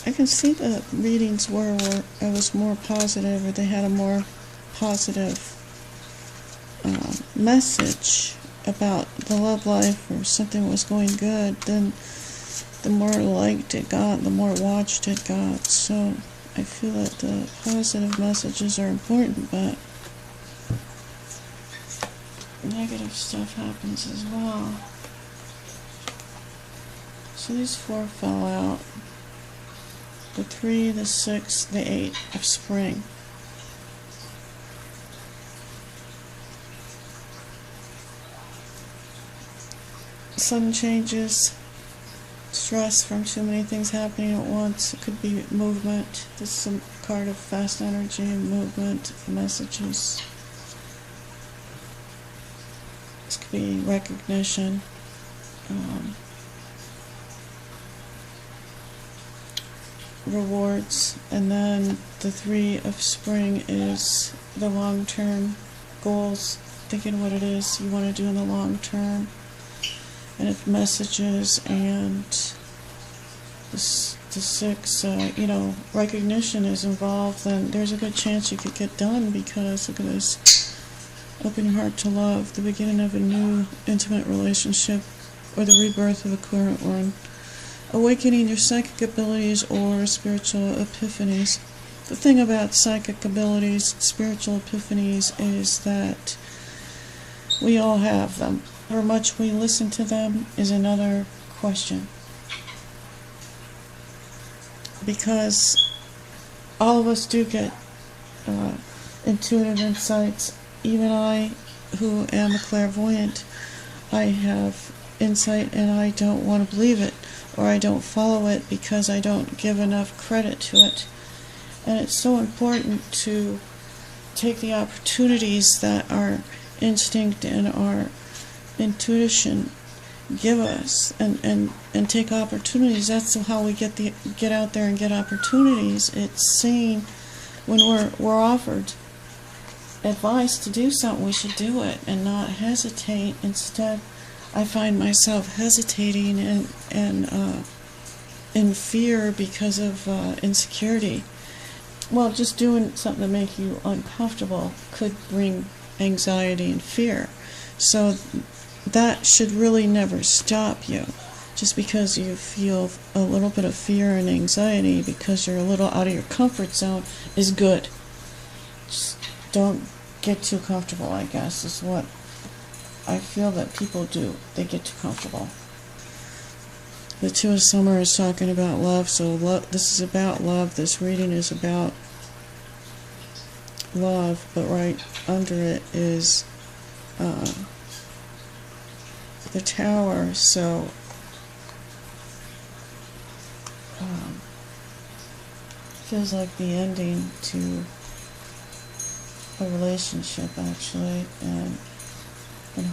I can see the readings where I was more positive, or they had a more positive message about the love life, or something was going good, then the more liked it got, the more watched it got. So I feel that the positive messages are important, but negative stuff happens as well. So these 4 fell out. The 3, the 6, the 8 of spring. Sudden changes, stress from too many things happening at once. It could be movement. This is a card of fast energy and movement, messages. This could be recognition. Rewards. And then the 3 of spring is the long-term goals, thinking what it is you want to do in the long term. And if messages, and the 6, recognition is involved, then there's a good chance you could get done, because look at this. Open your heart to love, the beginning of a new intimate relationship, or the rebirth of a current one. Awakening your psychic abilities or spiritual epiphanies. The thing about psychic abilities, spiritual epiphanies, is that we all have them. How much we listen to them is another question. Because all of us do get intuitive insights. Even I, who am a clairvoyant, I have insight, and I don't want to believe it, or I don't follow it because I don't give enough credit to it. And it's so important to take the opportunities that our instinct and our intuition give us, and take opportunities. That's how we get out there and get opportunities. It's seeing when we're offered advice to do something, we should do it and not hesitate. Instead, I find myself hesitating and in fear because of insecurity. Well, just doing something to make you uncomfortable could bring anxiety and fear. So that should really never stop you. Just because you feel a little bit of fear and anxiety because you're a little out of your comfort zone is good. Just don't get too comfortable, I guess, is what I feel that people do. They get too comfortable. The 2 of summer is talking about love, so this is about love. This reading is about love, but right under it is the Tower. So feels like the ending to a relationship, actually, and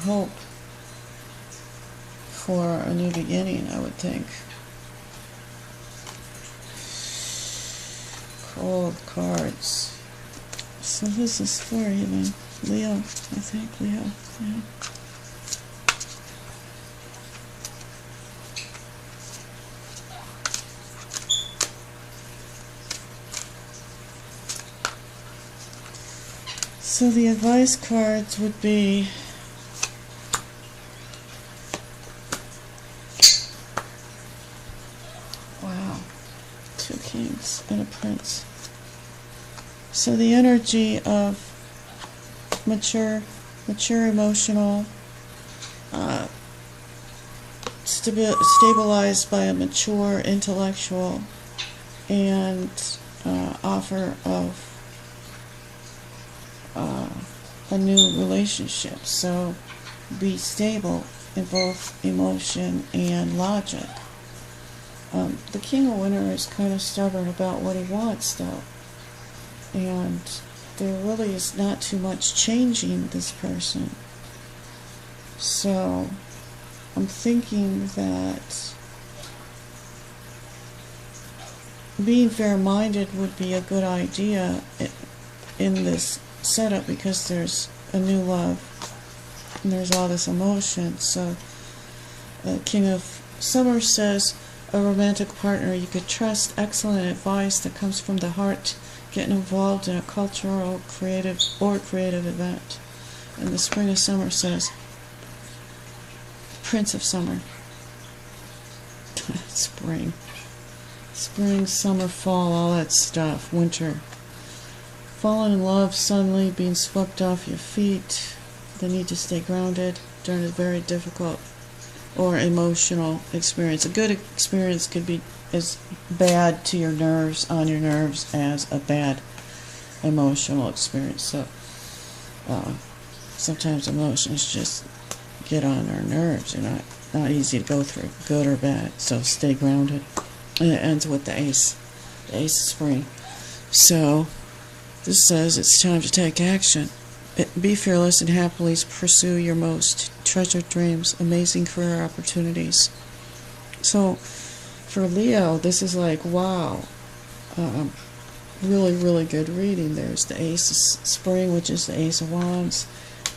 hope for a new beginning, I would think. Cold cards. So who's this for, even? Leo, I think. Leo, yeah. So the advice cards would be wow, 2 kings and a prince. So the energy of mature emotional, stabilized by a mature intellectual, and offer of a new relationship. So be stable in both emotion and logic. The King of Winter is kind of stubborn about what he wants, though, and there really is not too much changing this person. So I'm thinking that being fair-minded would be a good idea in this setup, because there's a new love and there's all this emotion. So King of Summer says, a romantic partner you could trust, excellent advice that comes from the heart, getting involved in a cultural, creative event. And the spring of summer says, Prince of Summer. Spring. Spring, summer, fall, all that stuff. Winter. Falling in love suddenly, being swept off your feet, the need to stay grounded during a very difficult or emotional experience. A good experience could be as bad to your nerves, on your nerves, as a bad emotional experience. So sometimes emotions just get on our nerves. They're not easy to go through, good or bad. So stay grounded. And it ends with the ace of spring. So this says it's time to take action. Be fearless and happily pursue your most treasured dreams, amazing career opportunities. So for Leo, this is like, wow, really, really good reading. There's the Ace of Spring, which is the Ace of Wands,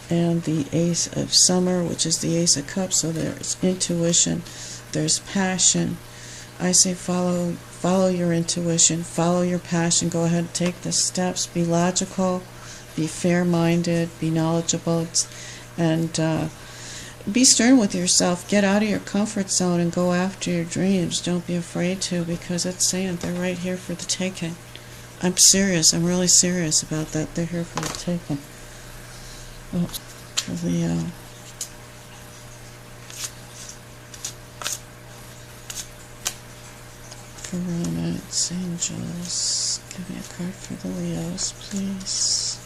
and the Ace of Summer, which is the Ace of Cups. So there's intuition, there's passion. I say follow your intuition, follow your passion, go ahead and take the steps, be logical, be fair-minded, be knowledgeable, and be stern with yourself. Get out of your comfort zone and go after your dreams. Don't be afraid to, because it's saying they're right here for the taking. I'm serious. I'm really serious about that. They're here for the taking. Oh, for Leo. For romance, angels. Give me a card for the Leos, please.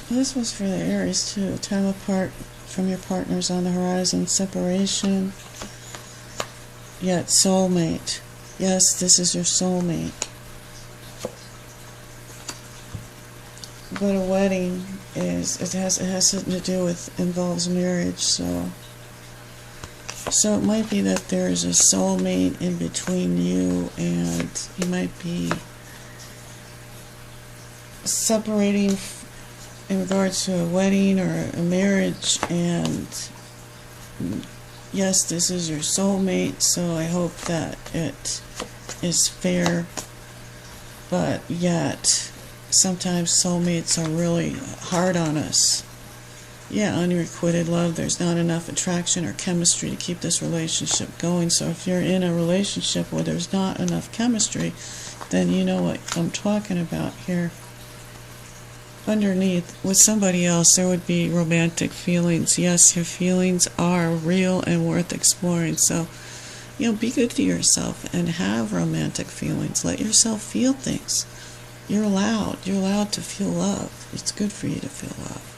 This was for the Aries too. Time apart from your partners on the horizon, separation, yet soulmate. Yes, this is your soulmate. But a wedding it has something to do with, involves marriage, so it might be that there's a soulmate in between you, and you might be separating in regards to a wedding or a marriage. And yes, this is your soulmate, so I hope that it is fair, but yet sometimes soulmates are really hard on us. Yeah, unrequited love, there's not enough attraction or chemistry to keep this relationship going. So if you're in a relationship where there's not enough chemistry, then you know what I'm talking about here. Underneath, with somebody else, there would be romantic feelings. Yes, your feelings are real and worth exploring. So, be good to yourself and have romantic feelings. Let yourself feel things. You're allowed to feel love. It's good for you to feel love.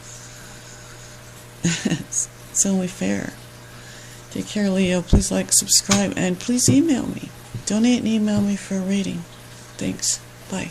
It's only fair. Take care, Leo. Please like, subscribe, and please email me. Donate and email me for a reading. Thanks. Bye.